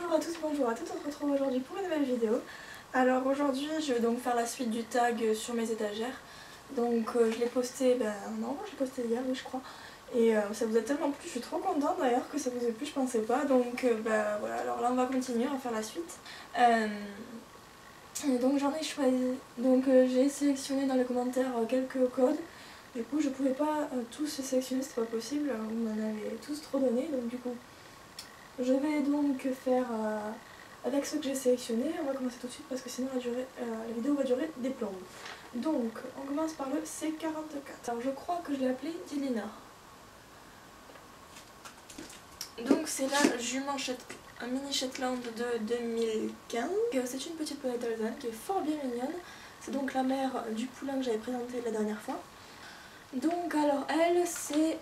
Bonjour à tous, bonjour à toutes, on se retrouve aujourd'hui pour une nouvelle vidéo. Alors aujourd'hui je vais donc faire la suite du tag sur mes étagères. Donc je l'ai posté, non, je l'ai posté hier, oui je crois. Et ça vous a tellement plu, je suis trop contente d'ailleurs que ça vous ait plu, je pensais pas. Donc voilà, alors là on va continuer, on va faire la suite. Et donc j'en ai choisi, donc j'ai sélectionné dans les commentaires quelques codes. Du coup je pouvais pas tous les sélectionner, c'était pas possible, on en avait tous trop donné, donc du coup je vais donc faire avec ceux que j'ai sélectionnés. On va commencer tout de suite parce que sinon la vidéo va durer des plombes. Donc on commence par le C44. Alors je crois que je l'ai appelé Dilina. Donc c'est la jument un mini Shetland de 2015. C'est une petite poney alsacienne qui est fort bien mignonne. C'est donc la mère du poulain que j'avais présenté la dernière fois. Donc alors elle c'est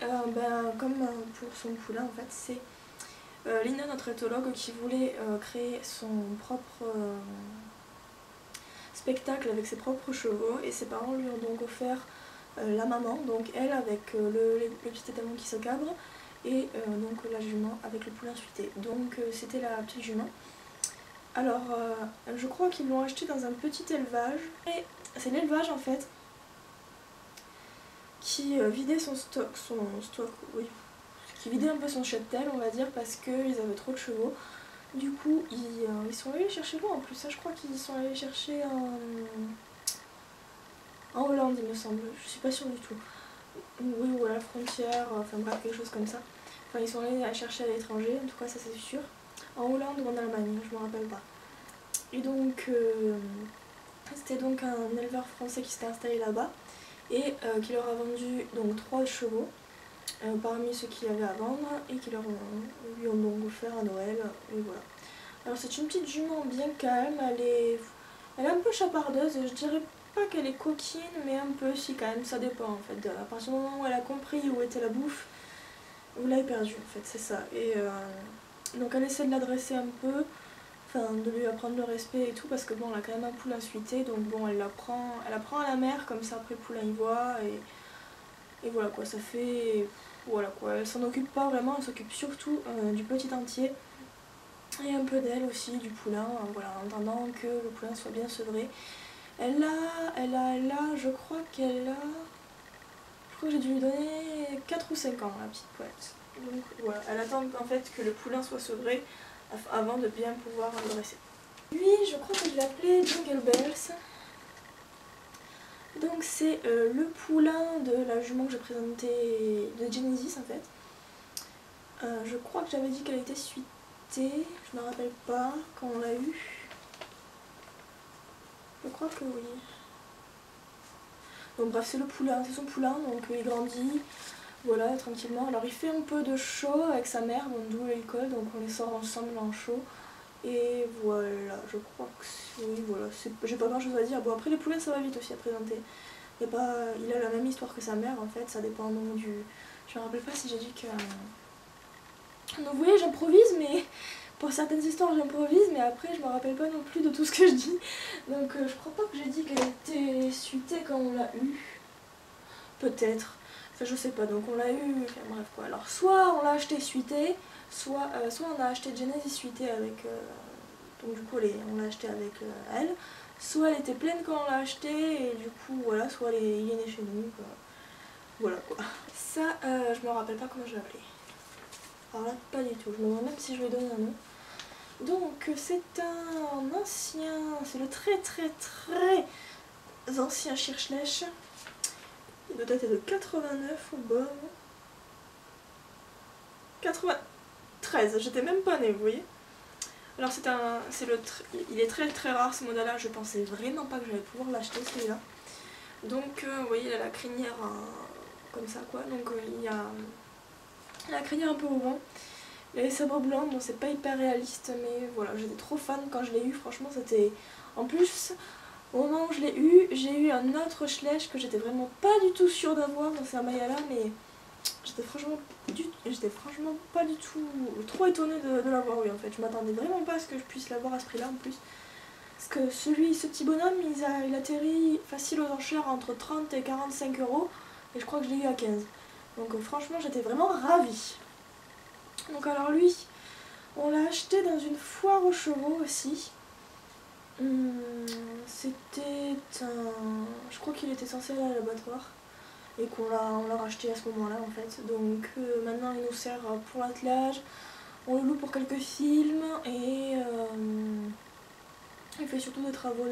comme pour son poulain en fait, c'est Lina, notre éthologue, qui voulait créer son propre spectacle avec ses propres chevaux, et ses parents lui ont donc offert la maman, donc elle avec le petit étalon qui se cabre, et donc la jument avec le poulain suité. Donc c'était la petite jument. Alors je crois qu'ils l'ont acheté dans un petit élevage, et c'est l'élevage en fait qui vidait son stock, oui, qui vidait un peu son cheptel on va dire, parce qu'ils avaient trop de chevaux. Du coup ils sont allés chercher loin en plus, ça je crois qu'ils sont allés chercher en Hollande il me semble, je suis pas sûre du tout. Oui, ou à la frontière, enfin bref quelque chose comme ça. Enfin ils sont allés la chercher à l'étranger, en tout cas ça c'est sûr. En Hollande ou en Allemagne, je me rappelle pas. Et donc c'était donc un éleveur français qui s'était installé là-bas et qui leur a vendu donc 3 chevaux. Parmi ceux qu'il y avait à vendre et qui lui ont donc offert à Noël, et voilà. Alors c'est une petite jument bien calme, elle est un peu chapardeuse, je dirais pas qu'elle est coquine, mais un peu si quand même, ça dépend en fait. À partir du moment où elle a compris où était la bouffe, vous l'avez perdue en fait, c'est ça. Et donc elle essaie de l'adresser un peu, enfin de lui apprendre le respect et tout, parce que bon, elle a quand même un poulain suité, donc bon, elle apprend à la mère, comme ça après le poulain y voit, et voilà quoi, ça fait... Voilà quoi, elle s'en occupe pas vraiment, elle s'occupe surtout du petit entier et un peu d'elle aussi, du poulain, voilà, en attendant que le poulain soit bien sevré. Elle a, je crois que j'ai dû lui donner 4 ou 5 ans, la petite poète. Donc voilà, elle attend en fait que le poulain soit sevré avant de bien pouvoir le dresser. Lui, je crois que je l'ai appelé Jungle Bells. Donc c'est le poulain de la jument que j'ai présentée de Genesis en fait. Je crois que j'avais dit qu'elle était suitée, je me rappelle pas quand on l'a eu. Je crois que oui. Donc bref, c'est le poulain, c'est son poulain, donc il grandit, voilà, tranquillement. Alors il fait un peu de show avec sa mère, d'où l'école, donc on les sort ensemble en show. Et voilà, je crois que oui, voilà, j'ai pas grand chose à dire. Bon après les poulets ça va vite aussi à présenter. Il a la même histoire que sa mère en fait, ça dépend donc du... Je me rappelle pas si j'ai dit que... Donc vous voyez, j'improvise, mais pour certaines histoires j'improvise, mais après je me rappelle pas non plus de tout ce que je dis. Donc je crois pas que j'ai dit qu'elle était suitée quand on l'a eu. Peut-être. Enfin je sais pas, donc on l'a eu, enfin bref quoi. Alors soit on l'a acheté suité, soit on a acheté Genesis suité avec... donc du coup on l'a acheté avec elle. Soit elle était pleine quand on l'a acheté, et du coup voilà, soit il est né chez nous, quoi. Voilà quoi. Ça, je me rappelle pas comment je l'ai appelé. Alors là, pas du tout. Je me demande même si je lui ai donné un nom. Donc, c'est un ancien... C'est le très ancien Kirschlech. Il doit dater de 89 au bas. 93, j'étais même pas née, vous voyez. Alors il est très rare ce modèle-là. Je pensais vraiment pas que j'allais pouvoir l'acheter celui-là. Donc, vous voyez, il a la crinière comme ça, quoi. Donc, il a la crinière un peu au vent. Il a les sabres blancs, bon c'est pas hyper réaliste, mais voilà, j'étais trop fan quand je l'ai eu, franchement c'était... En plus, au moment où je l'ai eu, j'ai eu un autre Schlech que j'étais vraiment pas du tout sûre d'avoir dans ces Mayala, mais j'étais franchement pas du tout trop étonnée de l'avoir eu en fait. Je m'attendais vraiment pas à ce que je puisse l'avoir à ce prix-là en plus. Parce que ce petit bonhomme, il atterrit facile aux enchères entre 30 et 45 €, et je crois que je l'ai eu à 15. Donc franchement j'étais vraiment ravie. Donc alors lui, on l'a acheté dans une foire aux chevaux aussi. C'était un... Je crois qu'il était censé aller à l'abattoir et qu'on l'a racheté à ce moment-là en fait. Donc maintenant il nous sert pour l'attelage, on le loue pour quelques films et il fait surtout des travaux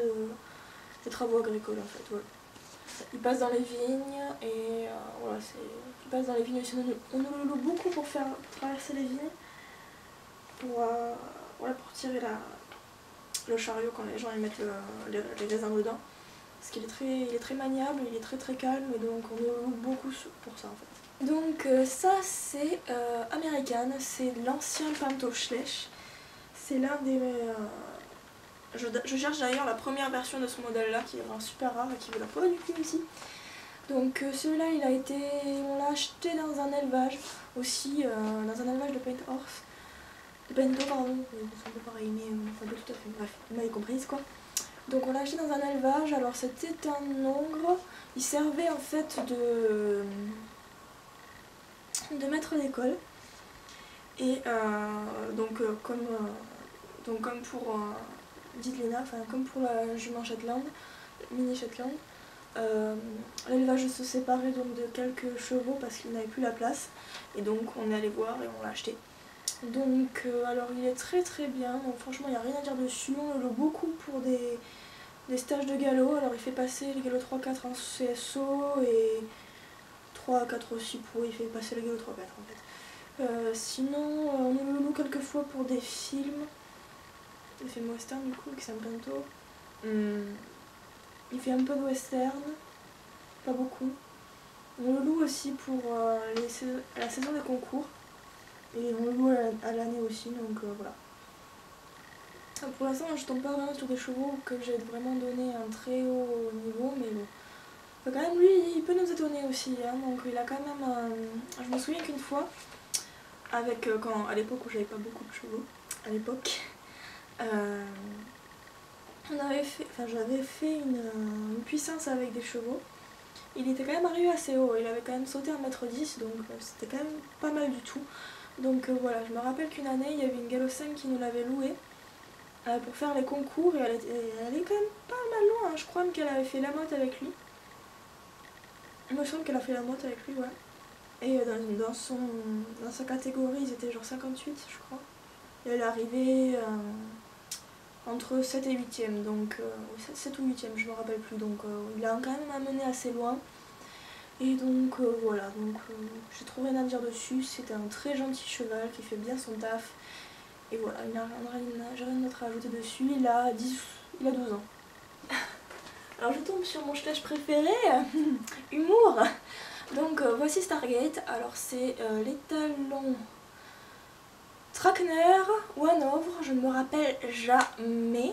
agricoles en fait. Voilà. Il passe dans les vignes et voilà, il passe dans les vignes aussi. On nous le loue beaucoup pour faire traverser les vignes, pour tirer le chariot quand les gens ils mettent les raisins dedans. Parce qu'il est très maniable, il est très calme et donc on nous le loue beaucoup pour ça en fait. Donc ça c'est American, c'est l'ancien Pinto Schlecht. C'est l'un des... Je cherche d'ailleurs la première version de ce modèle là qui est vraiment super rare et qui vaut la peau du cul aussi. Donc celui-là on l'a acheté dans un élevage aussi, dans un élevage de Paint Horse. De Pinto pardon, c'est un peu pareil mais enfin pas tout à fait, bref, vous m'avez comprise quoi. Donc on l'a acheté dans un élevage, alors c'était un hongre, il servait en fait de maître d'école. Et comme pour Ditlina, enfin comme pour la jument Shetland, mini Shetland, l'élevage se séparait donc de quelques chevaux parce qu'il n'avait plus la place. Et donc on est allé voir et on l'a acheté. Donc alors il est très bien, donc franchement il n'y a rien à dire dessus, on le loue beaucoup pour des stages de galop, alors il fait passer les galops 3-4 en CSO et 3-4 aussi il fait passer les galops 3-4 en fait. Sinon on le loue quelques fois pour des films western du coup, qui s'appelle Pinto. Il fait un peu de western, pas beaucoup. On le loue aussi pour la saison des concours. Et on le loue à l'année aussi, donc voilà. Pour l'instant, je tombe pas vraiment sur des chevaux que j'ai vraiment donné un très haut niveau, mais bon. Enfin, quand même, lui, il peut nous étonner aussi, hein, donc il a quand même Je me souviens qu'une fois, à l'époque où j'avais pas beaucoup de chevaux, à l'époque, j'avais fait une puissance avec des chevaux. Il était quand même arrivé assez haut, il avait quand même sauté 1,10 m, donc c'était quand même pas mal du tout. Donc voilà, je me rappelle qu'une année, il y avait une Gallo-5 qui nous l'avait loué pour faire les concours et elle est quand même pas mal loin, hein. Je crois même qu'elle avait fait la motte avec lui. Il me semble qu'elle a fait la motte avec lui, ouais. Et dans sa catégorie, ils étaient genre 58, je crois. Et elle est arrivée entre 7 et 8e, donc 7 ou 8e, je me rappelle plus. Donc il a quand même amené assez loin. Et donc voilà, j'ai trouvé rien à dire dessus, c'est un très gentil cheval qui fait bien son taf. Et voilà, j'ai rien d'autre à ajouter dessus, il a 12 ans. Alors je tombe sur mon Schlecht préféré, humour. Donc voici Stargate, alors c'est l'étalon Trakehner ou Hanovre, je ne me rappelle jamais.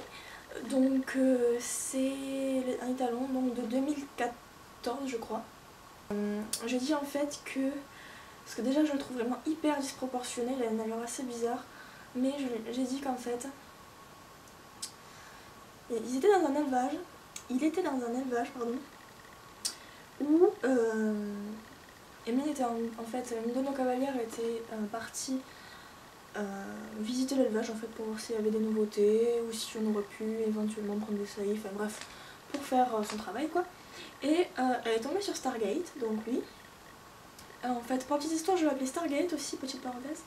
Donc c'est un étalon donc, de 2014 je crois. Je dis en fait parce que déjà je le trouve vraiment hyper disproportionné, il a une allure assez bizarre, mais j'ai dit qu'en fait, il était dans un élevage, où Emile était en fait, une de nos cavalières était partie visiter l'élevage en fait pour voir s'il y avait des nouveautés ou si on aurait pu éventuellement prendre des saillies, enfin bref, pour faire son travail quoi. Et elle est tombée sur Stargate, donc oui. En fait, pour la petite histoire, je vais l'appeler Stargate aussi, petite parenthèse,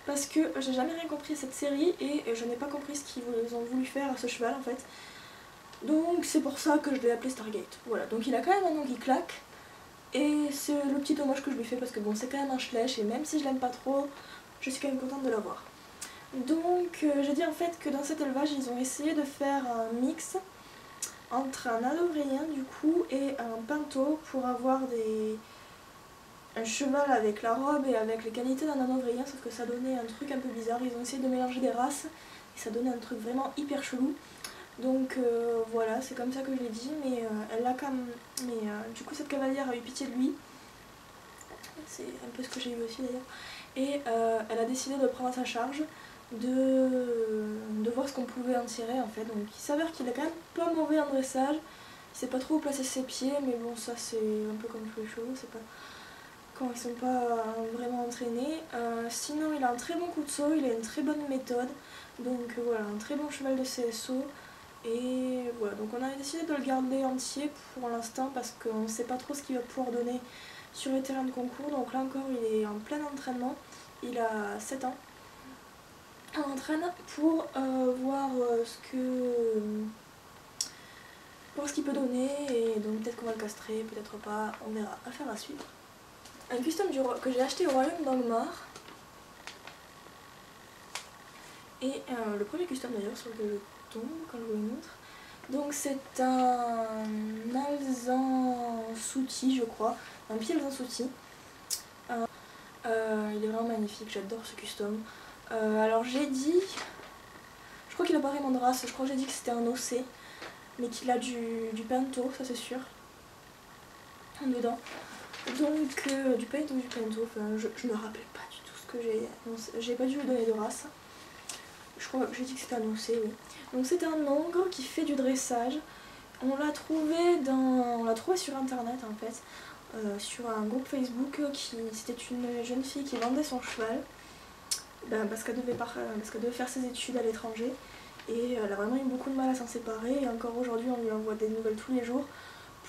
parce que j'ai jamais rien compris à cette série et je n'ai pas compris ce qu'ils ont voulu faire à ce cheval en fait. Donc c'est pour ça que je l'ai appelé Stargate. Voilà, donc il a quand même un nom qui claque et c'est le petit hommage que je lui fais parce que bon, c'est quand même un Schlecht et même si je l'aime pas trop, je suis quand même contente de l'avoir. Donc j'ai dit en fait que dans cet élevage, ils ont essayé de faire un mix entre un Hanovréen du coup et un Pinto pour avoir un cheval avec la robe et avec les qualités d'un Hanovréen, sauf que ça donnait un truc un peu bizarre. Ils ont essayé de mélanger des races et ça donnait un truc vraiment hyper chelou. Donc voilà, c'est comme ça que je l'ai dit, mais elle l'a quand même. Mais du coup, cette cavalière a eu pitié de lui. C'est un peu ce que j'ai eu aussi d'ailleurs. Et elle a décidé de prendre à sa charge, de voir ce qu'on pouvait en tirer en fait. Donc il s'avère qu'il est quand même pas mauvais en dressage. Il sait pas trop où placer ses pieds, mais bon, ça c'est un peu comme tous les chevaux, c'est pas quand ils sont pas vraiment entraînés. Sinon il a un très bon coup de saut, il a une très bonne méthode, donc voilà, un très bon cheval de CSO. Et voilà, donc on a décidé de le garder entier pour l'instant parce qu'on ne sait pas trop ce qu'il va pouvoir donner sur les terrains de concours. Donc là encore il est en plein entraînement, il a 7 ans. On entraîne pour voir ce qu'il peut donner, et donc peut-être qu'on va le castrer, peut-être pas, on verra, affaire à suivre. Un custom que j'ai acheté au Royaume d'Angmar. Et le premier custom d'ailleurs sur lequel je tombe quand je vous le montre. Donc c'est un Alzan Souti, je crois, un pied Alzan Souti. Il est vraiment magnifique, j'adore ce custom. Alors j'ai dit, je crois qu'il a pas vraiment de race, je crois que j'ai dit que c'était un OC, mais qu'il a du Pinto, ça c'est sûr, dedans. Donc du Pinto, enfin je me rappelle pas du tout ce que j'ai pas dû lui donner de race. Je crois que j'ai dit que c'était un OC, oui. Donc c'est un ogre qui fait du dressage. On l'a trouvé sur internet en fait, sur un groupe Facebook. C'était une jeune fille qui vendait son cheval, parce qu'elle devait faire ses études à l'étranger, et elle a vraiment eu beaucoup de mal à s'en séparer, et encore aujourd'hui on lui envoie des nouvelles tous les jours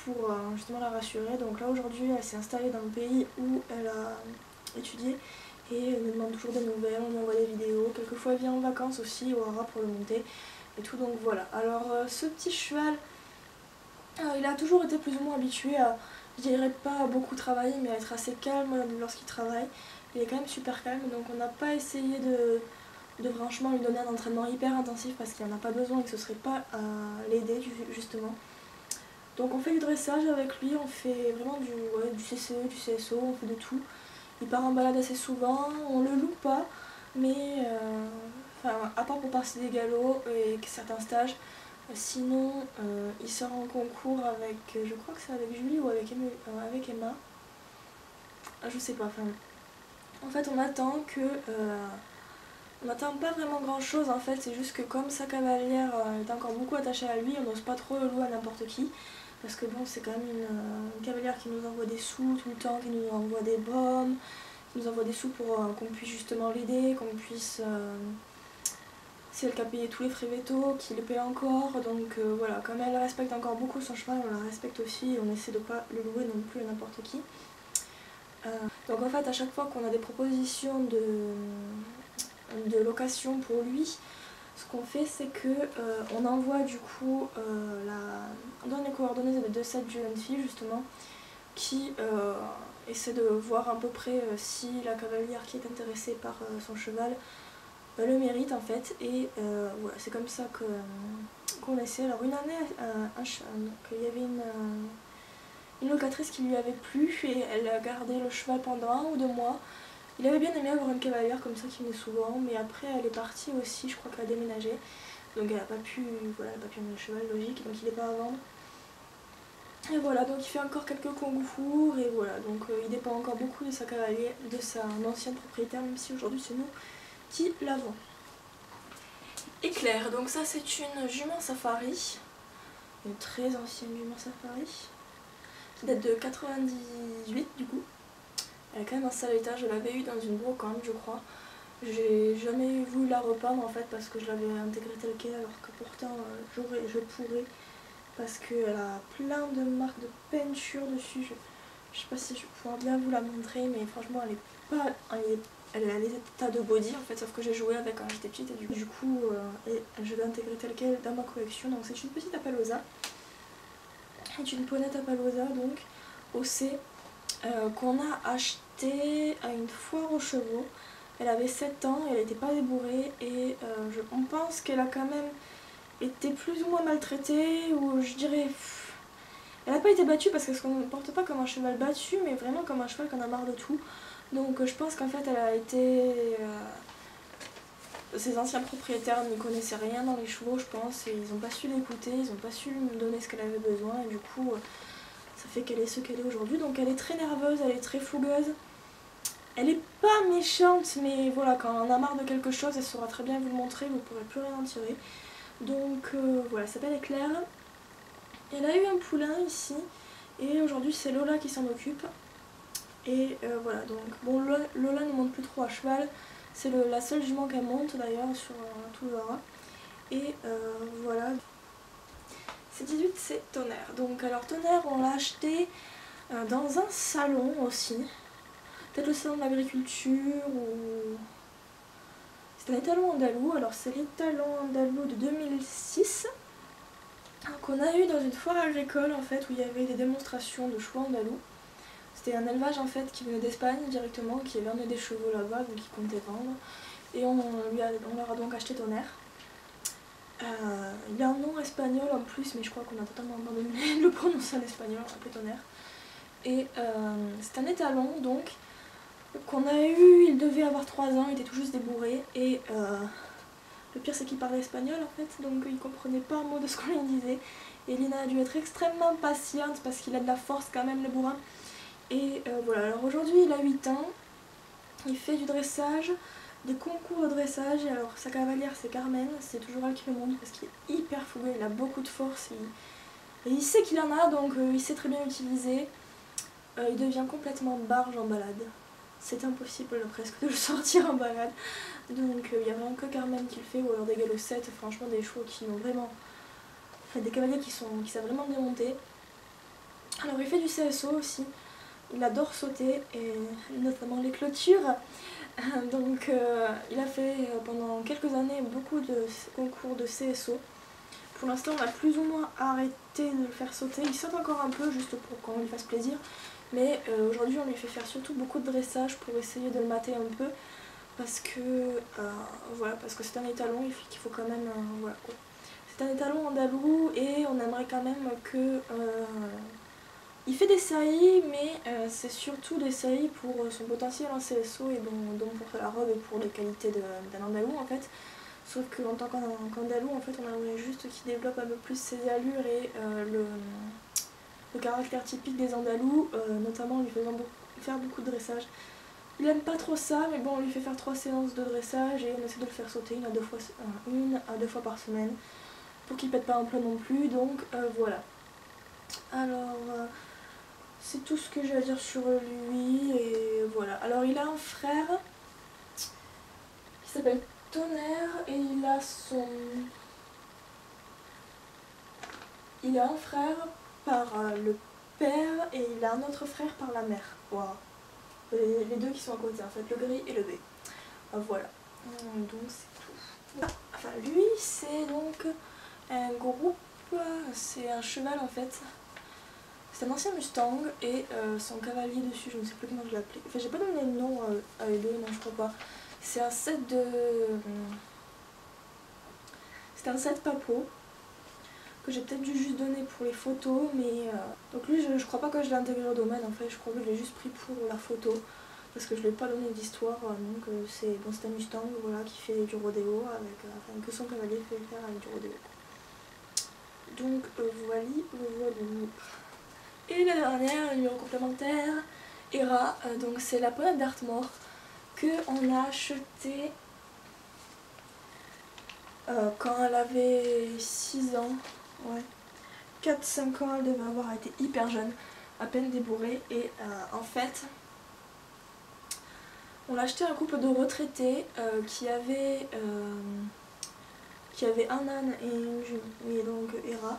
pour justement la rassurer. Donc là aujourd'hui elle s'est installée dans le pays où elle a étudié, et elle me demande toujours des nouvelles, on lui envoie des vidéos, quelquefois elle vient en vacances aussi au Hara pour le monter et tout. Donc voilà, alors ce petit cheval, il a toujours été plus ou moins habitué à, je dirais pas beaucoup travailler, mais à être assez calme lorsqu'il travaille. Il est quand même super calme, donc on n'a pas essayé de franchement lui donner un entraînement hyper intensif parce qu'il n'en a pas besoin et que ce serait pas à l'aider justement. Donc on fait du dressage avec lui, on fait vraiment du CCE, du CSO, on fait de tout. Il part en balade assez souvent, on le loue pas, mais à part pour passer des galops et certains stages, sinon il sort en concours avec, je crois que c'est avec Julie ou avec Emma, je sais pas, enfin en fait on attend que, on n'attend pas vraiment grand chose en fait, c'est juste que comme sa cavalière est encore beaucoup attachée à lui, on n'ose pas trop le louer à n'importe qui. Parce que bon, c'est quand même une cavalière qui nous envoie des sous tout le temps, qui nous envoie des baumes, qui nous envoie des sous pour qu'on puisse justement l'aider, qu'on puisse, c'est elle qui a payé tous les frais vétos, qui les paye encore. Donc voilà, comme elle respecte encore beaucoup son cheval, on la respecte aussi, et on essaie de ne pas le louer non plus à n'importe qui. Donc en fait, à chaque fois qu'on a des propositions de location pour lui, ce qu'on fait, c'est que on envoie du coup, on donne les coordonnées de cette jeune fille justement, qui essaie de voir à peu près si la cavalière qui est intéressée par son cheval le mérite en fait. Et voilà, c'est comme ça qu'on essaie. Alors une année, il y avait une locatrice qui lui avait plu, et elle a gardé le cheval pendant 1 ou 2 mois. Il avait bien aimé avoir une cavalière comme ça qui venait souvent, mais après elle est partie aussi, je crois qu'elle a déménagé. Donc elle n'a pas pu, voilà, elle n'a pas pu amener le cheval, logique, donc il n'est pas à vendre. Et voilà, donc il fait encore quelques concours, et voilà, donc il dépend encore beaucoup de sa cavalière, de sa ancienne propriétaire, même si aujourd'hui c'est nous qui l'avons. Éclair, donc ça c'est une jument safari, une très ancienne jument safari, qui date de 98 du coup. Elle a quand même un sale état, je l'avais eu dans une brocante je crois. J'ai jamais voulu la repeindre en fait parce que je l'avais intégrée telle qu'elle, alors que pourtant je pourrais, parce qu'elle a plein de marques de peinture dessus. Je sais pas si je pourrais bien vous la montrer, mais franchement elle a des tas de body en fait, sauf que j'ai joué avec quand j'étais petite, et du coup je l'ai intégrée telle qu'elle dans ma collection. Donc c'est une petite Appaloosa, c'est une ponette Appaloosa donc OC, qu'on a acheté à une foire aux chevaux. Elle avait 7 ans, elle n'était pas débourrée, et on pense qu'elle a quand même été plus ou moins maltraitée, ou je dirais... Elle n'a pas été battue parce qu'elle ne se comporte pas comme un cheval battu, mais vraiment comme un cheval qui en a marre de tout. Donc je pense qu'en fait elle a été... Ses anciens propriétaires n'y connaissaient rien dans les chevaux, je pense, et ils n'ont pas su l'écouter, ils n'ont pas su lui donner ce qu'elle avait besoin, et du coup ça fait qu'elle est ce qu'elle est aujourd'hui. Donc elle est très nerveuse, elle est très fougueuse. Elle est pas méchante, mais voilà, quand on en a marre de quelque chose, elle saura très bien vous le montrer, vous ne pourrez plus rien en tirer. Donc voilà, elle s'appelle Éclair. Elle a eu un poulain ici, et aujourd'hui c'est Lola qui s'en occupe. Et voilà, donc bon, Lola ne monte plus trop à cheval, c'est la seule jument qu'elle monte d'ailleurs sur tout le Haras. Et voilà. C18 c'est Tonnerre. Donc alors Tonnerre on l'a acheté dans un salon aussi. Peut-être le salon de l'agriculture ou... C'est un étalon andalou, alors c'est l'étalon andalou de 2006 qu'on a eu dans une foire agricole en fait où il y avait des démonstrations de chevaux andalous. C'était un élevage en fait qui venait d'Espagne directement, qui avait emmené des chevaux là-bas, donc qui comptait vendre. Et on leur a donc acheté Tonnerre. Il a un nom espagnol en plus, mais je crois qu'on a totalement abandonné de le prononcer en espagnol, on l'appelait Tonnerre. Et c'est un étalon donc qu'on a eu, il devait avoir 3 ans, il était tout juste débourré. Et le pire c'est qu'il parlait espagnol en fait, donc il comprenait pas un mot de ce qu'on lui disait. Et Lina a dû être extrêmement patiente parce qu'il a de la force quand même le bourrin. Et voilà, alors aujourd'hui il a 8 ans, il fait du dressage, des concours de dressage, et alors sa cavalière c'est Carmen, c'est toujours elle qui le monte parce qu'il est hyper fougueux, il a beaucoup de force, et il sait qu'il en a donc il sait très bien utiliser. Il devient complètement barge en balade, c'est impossible presque de le sortir en balade, donc il n'y a vraiment que Carmen qui le fait, ou alors des galocettes, franchement des chevaux qui ont vraiment, enfin, des cavaliers qui savent vraiment bien monter. Alors il fait du CSO aussi. Il adore sauter, et notamment les clôtures. Donc il a fait pendant quelques années beaucoup de concours de CSO. Pour l'instant on a plus ou moins arrêté de le faire sauter. Il saute encore un peu juste pour qu'on lui fasse plaisir. Mais aujourd'hui on lui fait faire surtout beaucoup de dressage pour essayer de le mater un peu. Parce que voilà, parce que c'est un étalon qu'il faut quand même... voilà quoi. C'est un étalon andalou et on aimerait quand même que... il fait des saillies, mais c'est surtout des saillies pour son potentiel en CSO et donc pour la robe et pour les qualités d'un andalou en fait. Sauf qu'en tant qu'andalou, en fait, on aimerait juste qu'il développe un peu plus ses allures et le caractère typique des andalous, notamment en lui faisant faire beaucoup de dressage. Il aime pas trop ça, mais bon, on lui fait faire 3 séances de dressage et on essaie de le faire sauter une à deux fois par semaine pour qu'il pète pas un plomb non plus, donc voilà. Alors... c'est tout ce que j'ai à dire sur lui, et voilà. Alors il a un frère qui s'appelle Tonnerre et il a un frère par le père et il a un autre frère par la mère. Wow. Les deux qui sont à côté en fait, le gris et le B. Voilà. Donc c'est tout. Enfin lui c'est donc un groupe, c'est un cheval en fait. C'est un ancien Mustang et son cavalier dessus, je ne sais plus comment je l'ai appelé. Enfin, j'ai pas donné le nom à les deux, non, je crois pas. C'est un set de. C'est un set Papo que j'ai peut-être dû juste donner pour les photos, mais. Donc, lui, je crois pas que je l'ai intégré au domaine en fait, je crois que je l'ai juste pris pour la photo parce que je lui ai pas donné d'histoire. Donc, c'est un Mustang voilà, qui fait du rodéo, avec, enfin, que son cavalier fait faire avec du rodéo. Donc, voilà. Et la dernière, numéro complémentaire, Hera, donc c'est la poney d'Artmore qu'on a achetée quand elle avait 6 ans, ouais, 4-5 ans, elle devait avoir été hyper jeune, à peine débourrée, et en fait, on l'a acheté à un couple de retraités qui avait un âne et une jument, et donc Hera.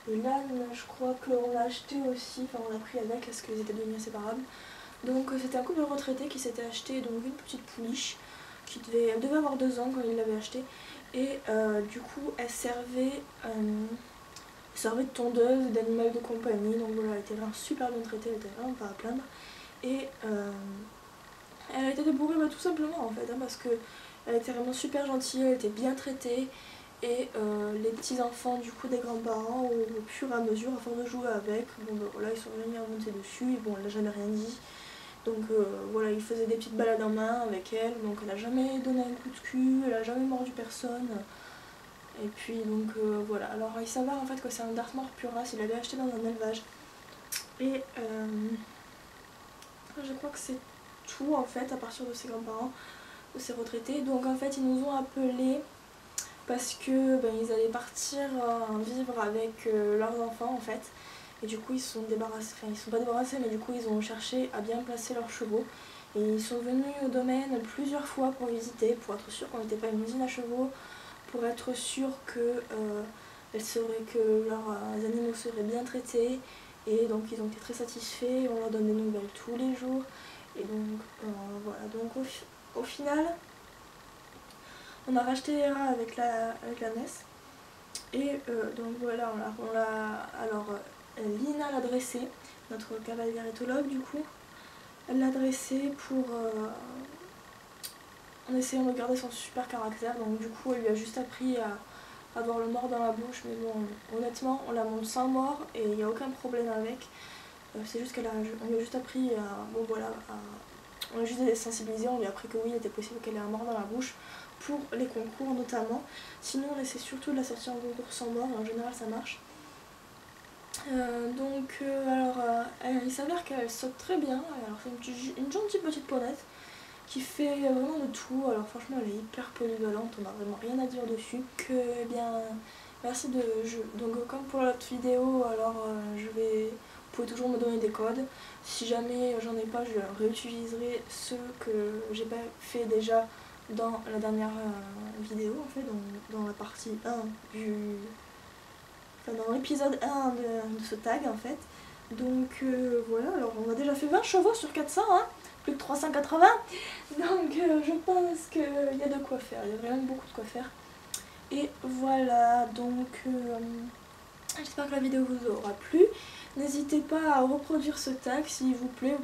Et l'âne, je crois qu'on l'a acheté aussi, enfin on l'a pris avec parce qu'ils étaient devenus inséparables. Donc c'était un couple de retraités qui s'était acheté donc une petite pouliche elle devait avoir 2 ans quand il l'avait achetée. Et du coup elle servait de tondeuse, d'animal de compagnie. Donc voilà, elle était vraiment super bien traitée, elle était vraiment pas à plaindre. Et elle a été débourrée tout simplement en fait, hein, parce que elle était vraiment super gentille, elle était bien traitée. Et les petits enfants du coup des grands-parents au fur et à mesure, à force de jouer avec, bon ben voilà, ils sont venus à monter dessus, et bon elle n'a jamais rien dit. Donc voilà, ils faisaient des petites balades en main avec elle, donc elle n'a jamais donné un coup de cul, elle n'a jamais mordu personne. Et puis donc voilà, alors il s'avère en fait que c'est un Dartmoor pure race, il l'avait acheté dans un élevage. Et je crois que c'est tout en fait à partir de ses grands-parents, de ses retraités. Donc en fait ils nous ont appelés parce que ils allaient partir vivre avec leurs enfants en fait. et du coup ils se sont débarrassés, enfin ils sont pas débarrassés, mais du coup ils ont cherché à bien placer leurs chevaux. Et ils sont venus au domaine plusieurs fois pour visiter, pour être sûr qu'on n'était pas une usine à chevaux, pour être sûr que, que leurs animaux seraient bien traités. Et donc ils ont été très satisfaits, on leur donne des nouvelles tous les jours. Et donc voilà, donc au final, on a racheté les rats avec la NES. Et donc voilà, Lina l'a dressé, notre cavalière éthologue du coup. Elle l'a dressé en essayant de garder son super caractère. Donc du coup elle lui a juste appris à avoir le mort dans la bouche, mais bon honnêtement on la monte sans mort et il n'y a aucun problème avec. C'est juste on lui a juste appris on l'a juste sensibilisé, on lui a appris que oui il était possible qu'elle ait un mort dans la bouche pour les concours notamment. Sinon on essaie surtout de la sortir en concours sans mort et en général ça marche. Il s'avère qu'elle saute très bien. Alors c'est une gentille petite ponette qui fait vraiment de tout. Alors franchement elle est hyper polyvalente, on n'a vraiment rien à dire dessus. Eh bien merci de jeu. Donc comme pour l'autre vidéo, vous pouvez toujours me donner des codes. Si jamais j'en ai pas, je réutiliserai ceux que j'ai pas fait déjà dans la dernière vidéo en fait, dans la partie 1 dans l'épisode 1 de ce tag en fait. Donc voilà, alors on a déjà fait 20 chevaux sur 400, hein, plus de 380. Donc je pense qu'il y a de quoi faire, il y a vraiment beaucoup de quoi faire. Et voilà, donc j'espère que la vidéo vous aura plu. N'hésitez pas à reproduire ce tag s'il vous plaît.